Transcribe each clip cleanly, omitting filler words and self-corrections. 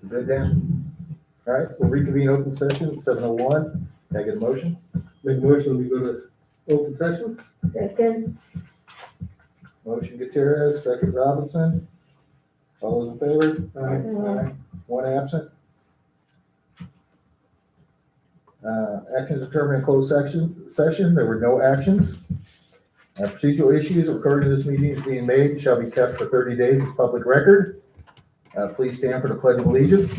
Good, Dan? All right, we'll reconvene open session, 7:01. Can I get a motion? Make a motion, we go to open session? Second. Motion Gutierrez, second Robinson. All those in favor? Aye. One absent. Actions determined in closed session, there were no actions. Procedural issues recording this meeting is being made shall be kept for 30 days as public record. Please stand for the Pledge of Allegiance.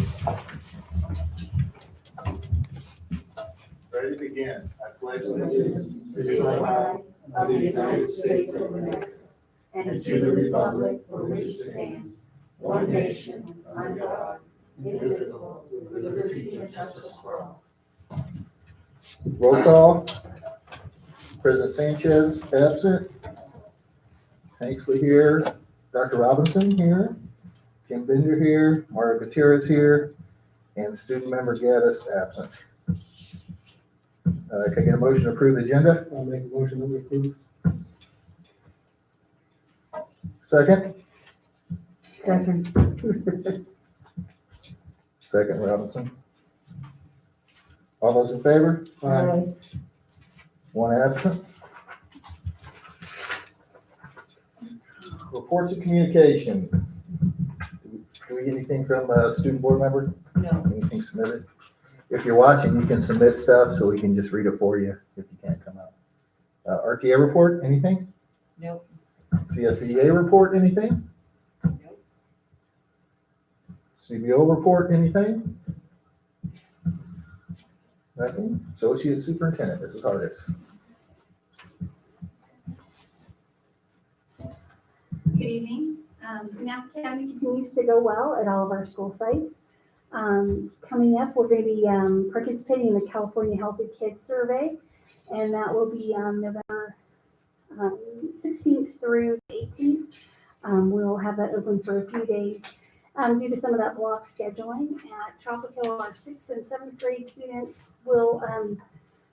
Ready to begin. I pledge allegiance To the flag of the United States of America and to the republic for which it stands, one nation, under God, indivisible, with liberty and justice for all. Roll call. President Sanchez absent. Hanksley here. Dr. Robinson here. Kim Bender here. Mario Gutierrez here. And student member Gaddis absent. Can I get a motion to approve the agenda? I'll make a motion that we approve. Second? Second. Second, Robinson. All those in favor? Aye. One absent. Reports of communication. Do we get anything from a student board member? No. Anything submitted? If you're watching, you can submit stuff so we can just read it for you if you can't come out. RTA report, anything? Nope. CSEA report, anything? Nope. CBO report, anything? Nothing? Associate Superintendent, Mrs. Hardis. Good evening. Math Academy continues to go well at all of our school sites. Coming up, we're going to be participating in the California Healthy Kids Survey, and that will be November 16th through 18th. We'll have that open for a few days due to some of that block scheduling. At Tropical, our 6th and 7th grade students will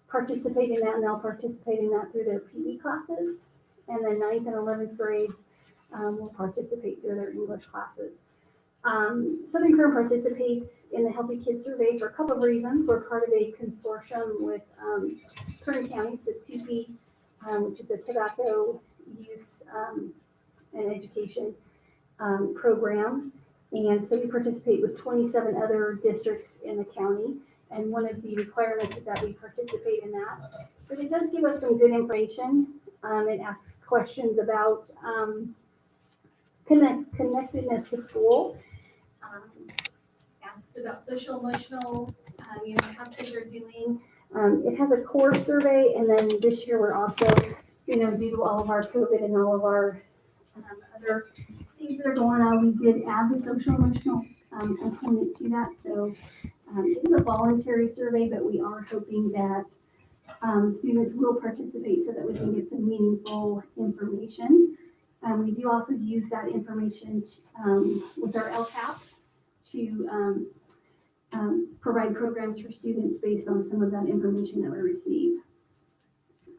participate in that, and they'll participate in that through their PE classes. And then 9th and 11th grades will participate through their English classes. Southern Kern participates in the Healthy Kids Survey for a couple of reasons. We're part of a consortium with Kern County, the TP, which is the Tobacco Use and Education program. And so we participate with 27 other districts in the county. And one of the requirements is that we participate in that. But it does give us some good information. It asks questions about connectedness to school. Asks about social emotional, how kids are doing. It has a core survey, and then this year we're also, due to all of our COVID and all of our other things that are going on, we did add the social emotional component to that. So it is a voluntary survey, but we are hoping that students will participate so that we can get some meaningful information. We do also use that information with our LCAP to provide programs for students based on some of that information that we receive.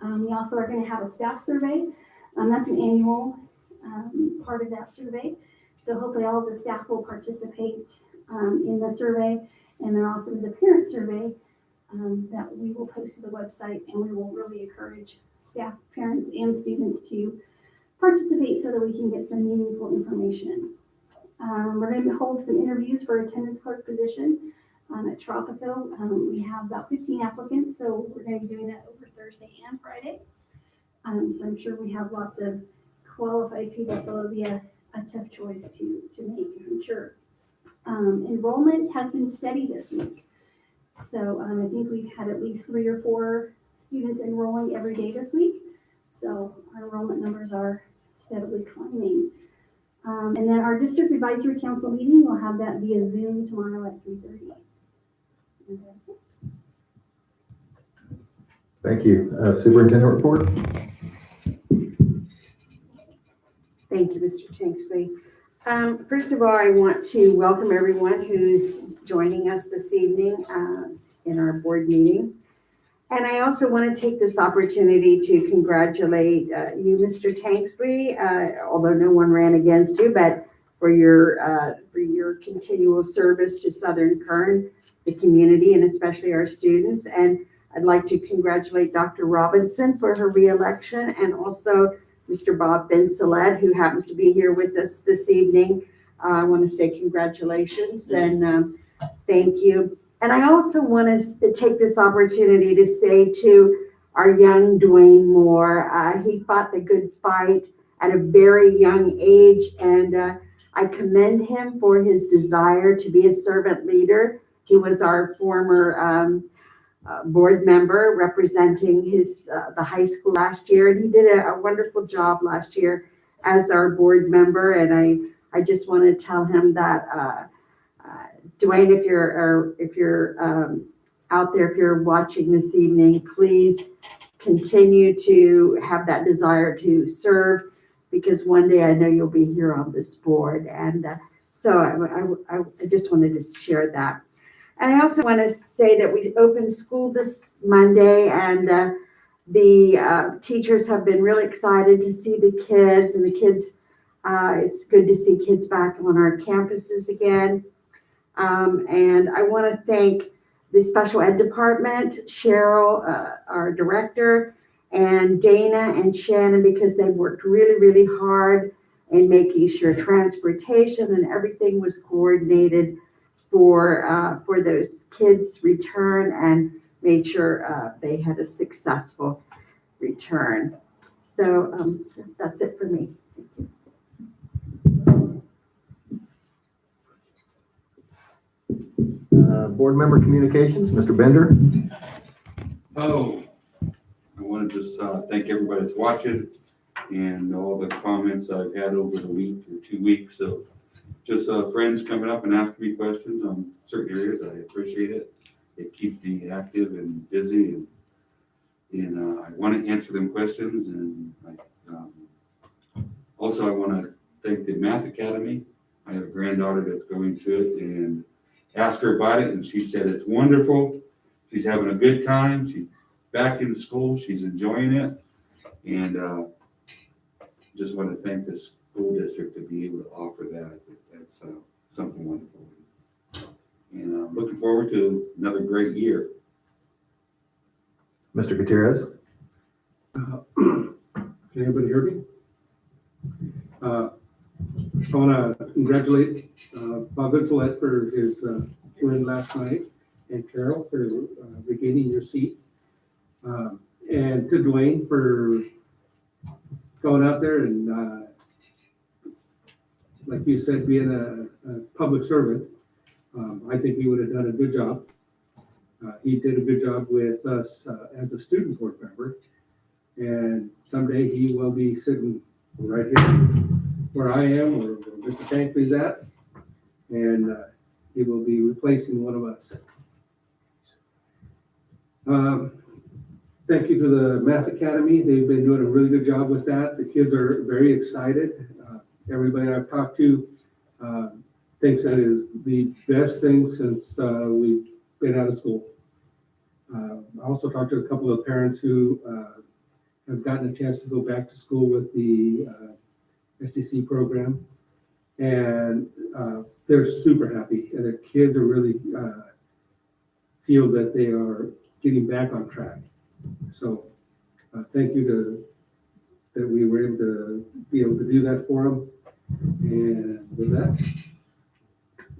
We also are going to have a staff survey. That's an annual part of that survey. So hopefully all of the staff will participate in the survey. And there also is a parent survey that we will post to the website, and we will really encourage staff, parents, and students to participate so that we can get some meaningful information. We're going to hold some interviews for attendance clerk position at Tropico. We have about 15 applicants, so we're going to be doing that over Thursday and Friday. So I'm sure we have lots of qualified people, so it'll be a tough choice to make, I'm sure. Enrollment has been steady this week. So I think we've had at least 3 or 4 students enrolling every day this week. So our enrollment numbers are steadily climbing. And then our district advisory council meeting, we'll have that via Zoom tomorrow at 3:30. And that's it. Thank you. Superintendent report? Thank you, Mr. Tanksley. First of all, I want to welcome everyone who's joining us this evening in our board meeting. And I also want to take this opportunity to congratulate you, Mr. Tanksley, although no one ran against you, but for your continual service to Southern Kern, the community, and especially our students. And I'd like to congratulate Dr. Robinson for her reelection, and also Mr. Bob Bensalet, who happens to be here with us this evening. I want to say congratulations and thank you. And I also want to take this opportunity to say to our young Dwayne Moore, he fought the good fight at a very young age, and I commend him for his desire to be a servant leader. He was our former board member representing the high school last year, and he did a wonderful job last year as our board member. And I just want to tell him that Dwayne, if you're out there, if you're watching this evening, please continue to have that desire to serve, because one day I know you'll be here on this board. And so I just wanted to share that. And I also want to say that we opened school this Monday, and the teachers have been really excited to see the kids, and the kids, it's good to see kids back on our campuses again. And I want to thank the special ed department, Cheryl, our director, and Dana and Shannon, because they worked really, really hard in making sure transportation and everything was coordinated for those kids' return, and made sure they had a successful return. So that's it for me. Board member communications, Mr. Bender. Oh, I want to just thank everybody that's watching and all the comments I've had over the week or 2 weeks. So just friends coming up and asking me questions on certain areas. I appreciate it. It keeps me active and busy, and I want to answer them questions. And also I want to thank the Math Academy. I have a granddaughter that's going to it, and asked her about it, and she said it's wonderful. She's having a good time. She's back in school. She's enjoying it, and just want to thank the school district to be able to offer that. That's something wonderful, and looking forward to another great year. Mr. Gutierrez. Can anybody hear me? I want to congratulate Bob Bensalet for his win last night, and Carol for regaining your seat, and to Dwayne for going out there and, like you said, being a public servant. I think he would have done a good job. He did a good job with us as a student board member, and someday he will be sitting right here where I am, where Mr. Tankley's at, and he will be replacing one of us. Thank you to the Math Academy. They've been doing a really good job with that. The kids are very excited. Everybody I've talked to thinks that is the best thing since we've been out of school. I also talked to a couple of parents who have gotten a chance to go back to school with the SDC program, and they're super happy, and the kids are really feel that they are getting back on track. So thank you that we were able to do that for them. And with that,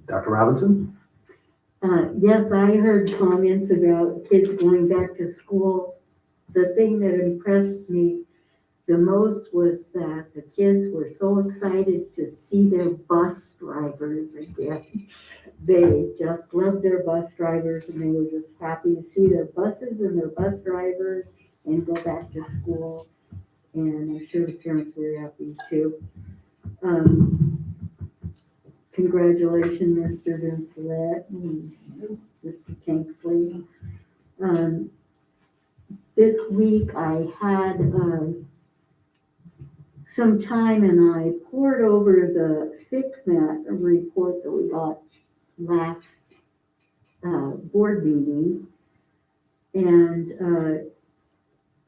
Dr. Robinson. Yes, I heard comments about kids going back to school. The thing that impressed me the most was that the kids were so excited to see their bus drivers again. They just loved their bus drivers, and they were just happy to see their buses and their bus drivers and go back to school. And I'm sure the parents were happy too. Congratulations, Mr. Vincelet and Mr. Kingsley. This week I had some time, and I poured over the FICMAT report that we got last board meeting, and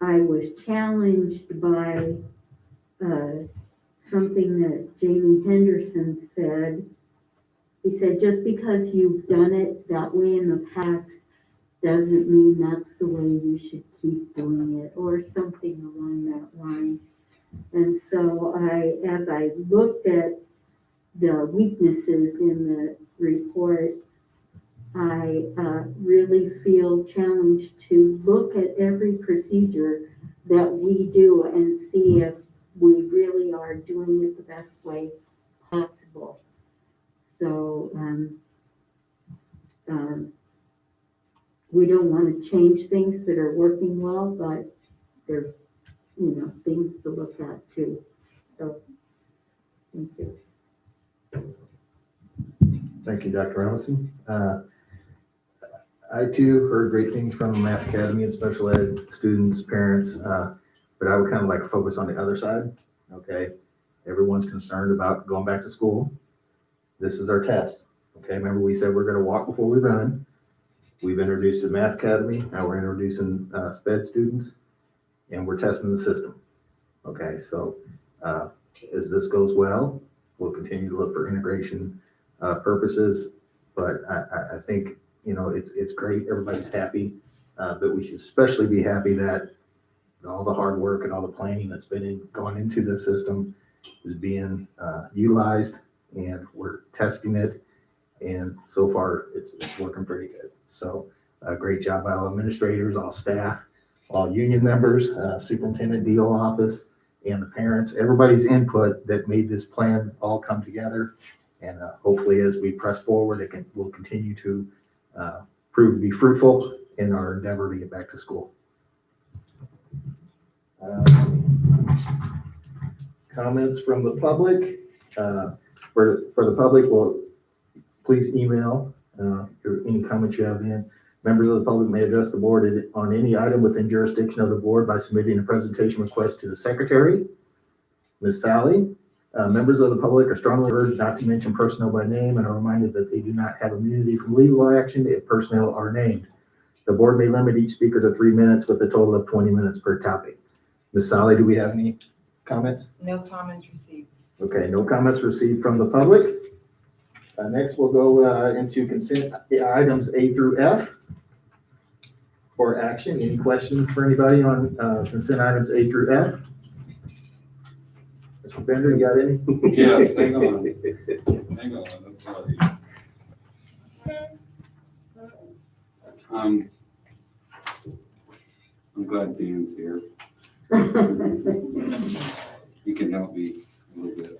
I was challenged by something that Jamie Henderson said. He said, just because you've done it that way in the past doesn't mean that's the way you should keep doing it, or something along that line. And so as I looked at the weaknesses in the report, I really feel challenged to look at every procedure that we do and see if we really are doing it the best way possible. So we don't want to change things that are working well, but there's, things to look at too. So, thank you. Thank you, Dr. Robinson. I too heard great things from Math Academy and special ed students, parents, but I would kind of like to focus on the other side. Okay, everyone's concerned about going back to school. This is our test. Okay, remember we said we're going to walk before we run. We've introduced the Math Academy. Now we're introducing SPED students, and we're testing the system. Okay, so as this goes well, we'll continue to look for integration purposes. But I think, it's great. Everybody's happy, but we should especially be happy that all the hard work and all the planning that's been going into the system is being utilized, and we're testing it. And so far, it's working pretty good. So great job by all administrators, all staff, all union members, superintendent, DO office, and the parents, everybody's input that made this plan all come together. And hopefully as we press forward, will continue to prove to be fruitful in our endeavor to get back to school. Comments from the public. For the public, well, please email any comments you have in. Members of the public may address the board on any item within jurisdiction of the board by submitting a presentation request to the secretary, Ms. Sally. Members of the public are strongly urged not to mention personnel by name and are reminded that they do not have immunity from legal action if personnel are named. The board may limit each speaker to 3 minutes with a total of 20 minutes per topic. Ms. Sally, do we have any comments? No comments received. Okay, no comments received from the public. Next, we'll go into consent items A through F for action. Any questions for anybody on consent items A through F? Mr. Bender, you got any? Yes, hang on. Hang on, I'm sorry. I'm glad Dan's here. He can help me a little bit.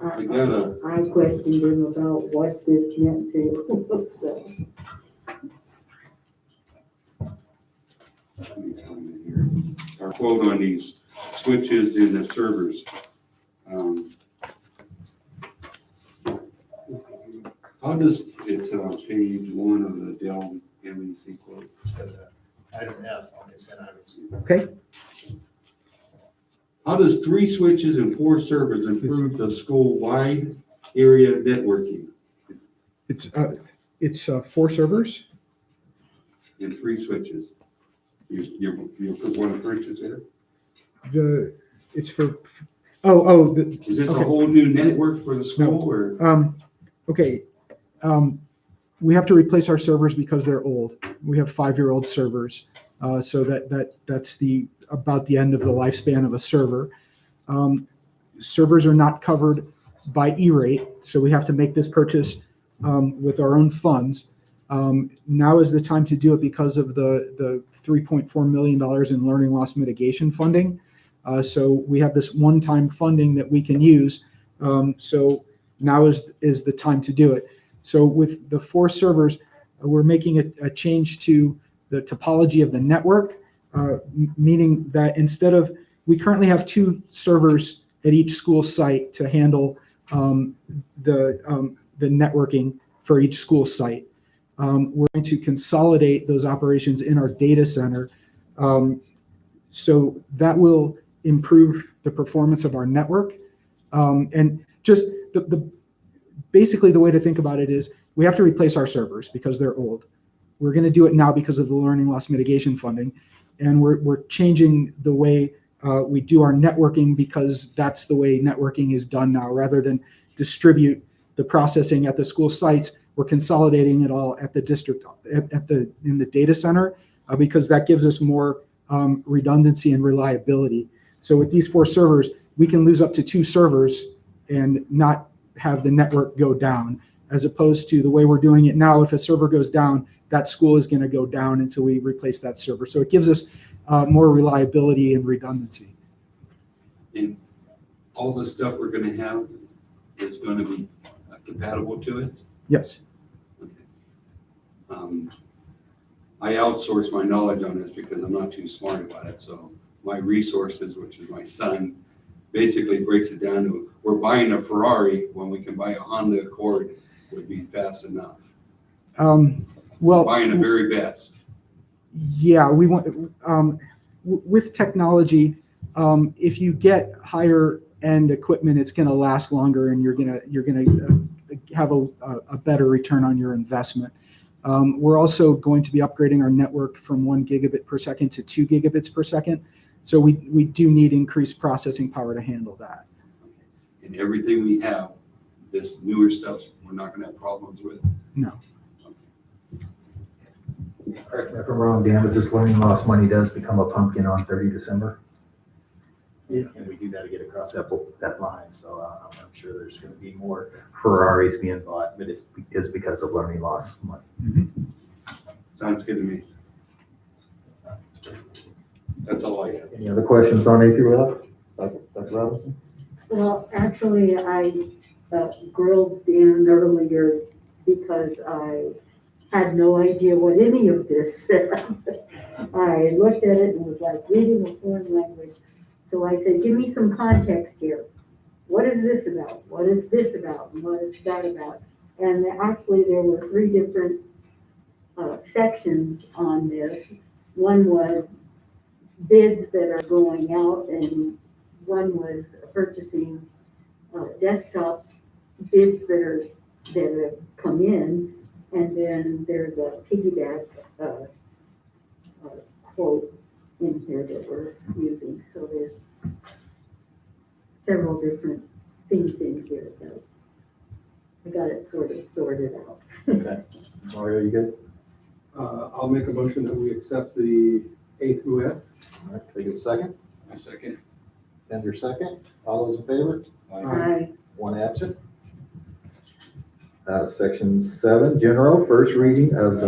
I questioned him about what this meant to. So. Let me find it here. Our quote on these switches in the servers. How does, it's on page 1 of the Dell MEC quote. Item F on consent items. Okay. How does 3 switches and 4 servers improve the school-wide area networking? It's 4 servers. And 3 switches. You want to purchase it? It's for, Is this a okay. whole new network for the school or? Okay. We have to replace our servers because they're old. We have 5-year-old servers. So that's about the end of the lifespan of a server. Servers are not covered by E-rate, so we have to make this purchase with our own funds. Now is the time to do it because of the $3.4 million in learning loss mitigation funding. So we have this one-time funding that we can use. So now is the time to do it. So with the 4 servers, we're making a change to the topology of the network, meaning that we currently have 2 servers at each school site to handle the networking for each school site. We're going to consolidate those operations in our data center. So that will improve the performance of our network. And just basically the way to think about it is we have to replace our servers because they're old. We're going to do it now because of the learning loss mitigation funding. And we're changing the way We do our networking because that's the way networking is done now. Rather than distribute the processing at the school sites, we're consolidating it all at the district, in the data center, because that gives us more redundancy and reliability. So with these 4 servers, we can lose up to 2 servers and not have the network go down, as opposed to the way we're doing it now. If a server goes down, that school is going to go down until we replace that server. So it gives us more reliability and redundancy. And all the stuff we're gonna have is gonna be compatible to it? Yes. I outsource my knowledge on this because I'm not too smart about it, so my resources, which is my son, basically breaks it down to, we're buying a Ferrari when we can buy a Honda Accord, would be fast enough. Well, Buying the very best. yeah, we want with technology. If you get higher end equipment, it's going to last longer, and you're gonna have a better return on your investment. We're also going to be upgrading our network from 1 gigabit per second to 2 gigabits per second. So we do need increased processing power to handle that. And everything we have, this newer stuff, we're not gonna have problems with. No. Correct me if I'm wrong, Dan, but this learning loss money does become a pumpkin on 30 December. And we do got to get across that line, so I'm sure there's going to be more Ferraris being bought, but it's because of learning loss money. Mm-hmm. Sounds good to me. That's all I have. Any other questions on A through F? Dr. Robinson? Well, actually, I grilled Dan earlier because I had no idea what any of this said. I looked at it and was like reading a foreign language. So I said, give me some context here. What is this about? What is this about? And what is that about? And actually, there were 3 different sections on this. One was bids that are going out, and one was purchasing desktops, bids that have come in, and then there's a piggyback quote in here that we're using. So there's several different things in here that I got it sort of sorted out. Okay. Mario, you good? I'll make a motion that we accept the A through F. All right, take a second. A second. Bender second. All those in favor? I 1 absent. Section 7, general, first reading of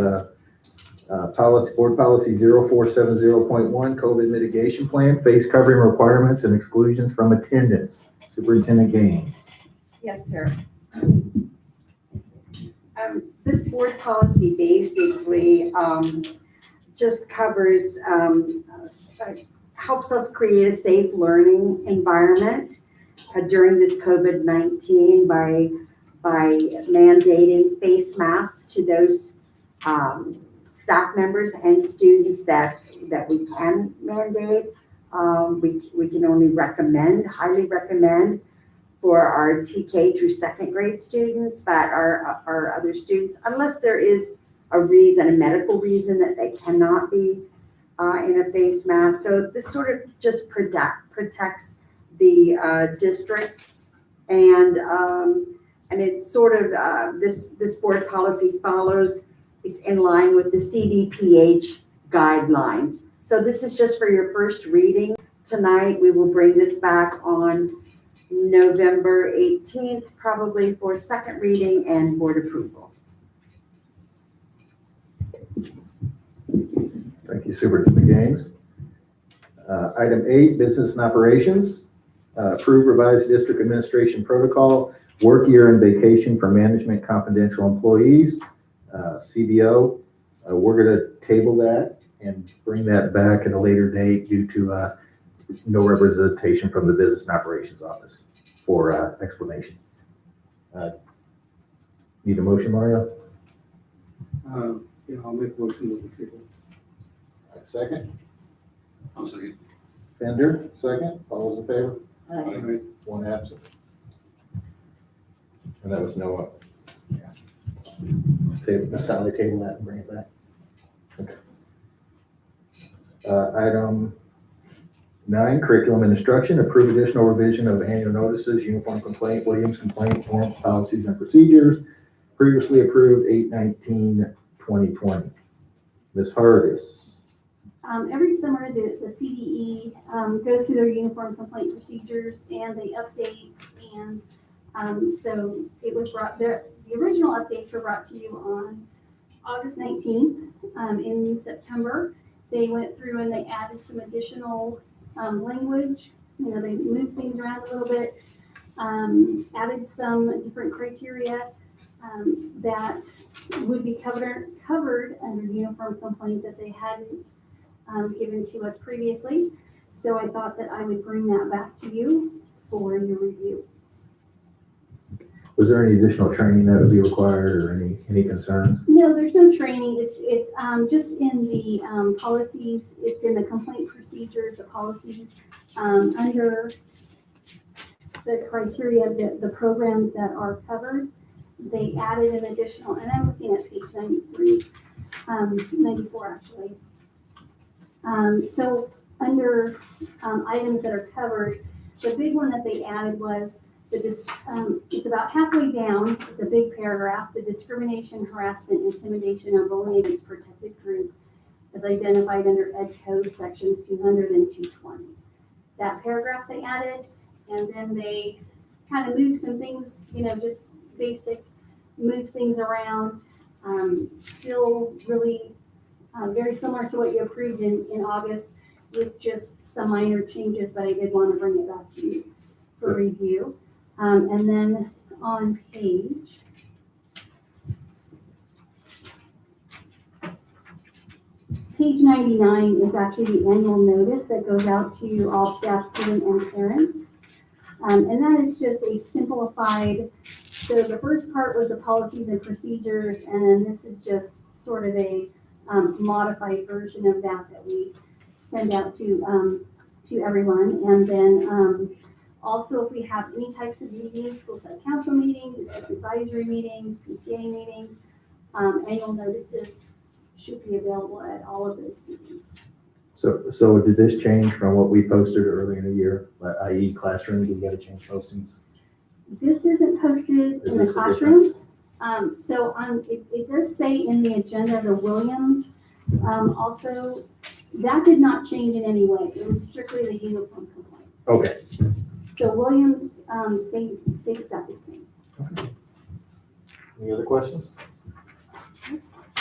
board policy 0470.1, COVID mitigation plan, face covering requirements and exclusions from attendance. Superintendent Gaines. Yes, sir. This board policy basically just covers, helps us create a safe learning environment during this COVID-19 by mandating face masks to those staff members and students that we can mandate. We can only recommend, highly recommend for our TK through 2nd grade students, but our other students, unless there is a reason, a medical reason that they cannot be in a face mask. So this sort of just protects the district, and it's sort of this board policy follows. It's in line with the CDPH guidelines. So this is just for your first reading tonight. We will bring this back on November 18th, probably for 2nd reading and board approval. Thank you, Superintendent Gaines. Item 8, business and operations. Approve revised district administration protocol, work year and vacation for management confidential employees, CBO. We're going to table that and bring that back at a later date due to no representation from the business and operations office for explanation. Need a motion, Mario? Yeah, I'll make a motion to the table. Second. I'll second. Bender, second. All those in favor? Aye. 1 absent. And that was no, table, Miss Sally, table that and bring it back. Okay. Item 9, curriculum and instruction, approve additional revision of annual notices, uniform complaint, Williams complaint form, policies and procedures, previously approved 8/19/2020. Ms. Hargis. Every summer, the CDE goes through their uniform complaint procedures and they update. And so it was brought there. The original updates were brought to you on August 19th. In September, they went through and they added some additional language. You know, they moved things around a little bit, added some different criteria that would be covered under uniform complaint that they hadn't given to us previously. So I thought that I would bring that back to you for your review. Was there any additional training that would be required or any concerns? No, there's no training. It's just in the policies. It's in the complaint procedures, the policies, under the criteria, the programs that are covered. They added an additional, and I'm looking at page 93, 94 actually. So under items that are covered, the big one that they added was it's about halfway down. It's a big paragraph. The discrimination, harassment, intimidation, or bullying against protected group is identified under Ed Code sections 200 and 220. That paragraph they added, and then they kind of moved some things, you know, just basic, move things around. Still really very similar to what you approved in August, with just some minor changes, but I did want to bring it back to you for review. And then on page 99 is actually the annual notice that goes out to all staff, student, and parents. And that is just a simplified, so the first part was the policies and procedures, and then this is just sort of a modified version of that we send out to everyone. And then also, if we have any types of meetings, school site council meetings, district advisory meetings, PTA meetings, annual notices should be available at all of those meetings. So did this change from what we posted earlier in the year, i.e. classroom? Do we got to change postings? This isn't posted Is in the this a classroom. It does say in the agenda, the Williams, also, that did not change in any way. It was strictly the uniform complaint. Okay. So Williams, stayed exactly the same. Any other questions?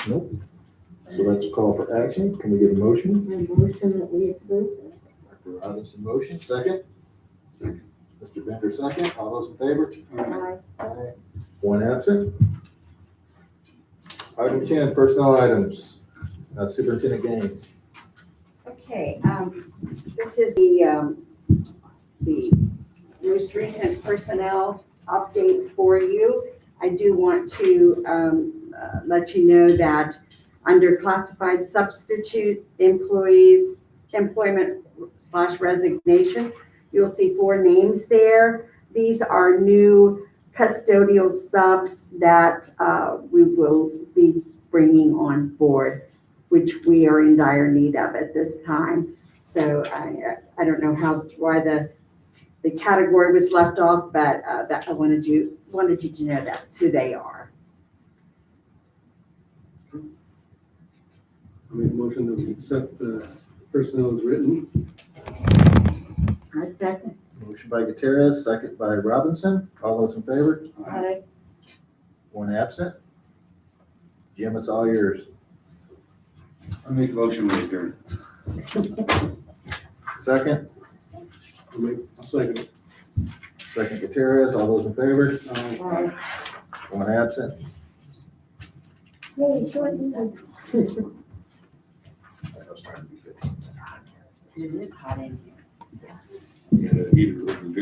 Nope. So let's call for action. Can we get a motion? A motion that we approve. Dr. Robinson, motion. Second? Mr. Bender, second. All those in favor? Aye. One absent. Item 10, personnel items. Superintendent Gaines. Okay, this is the most recent personnel update for you. I do want to let you know that under classified substitute employees, employment/resignations, you'll see 4 names there. These are new custodial subs that we will be bringing on board, which we are in dire need of at this time. So I don't know why the category was left off, but that I wanted you to know that's who they are. I make a motion that we accept the personnel as written. I second. Motion by Gutierrez, second by Robinson. All those in favor? Aye. One absent. Jim, it's all yours. I make a motion to adjourn. Second? I'll second it. Second Gutierrez. All those in favor? Aye. One absent. Say, Jordan. I was trying to be 15. It is hot in here. Yeah, the heater was good.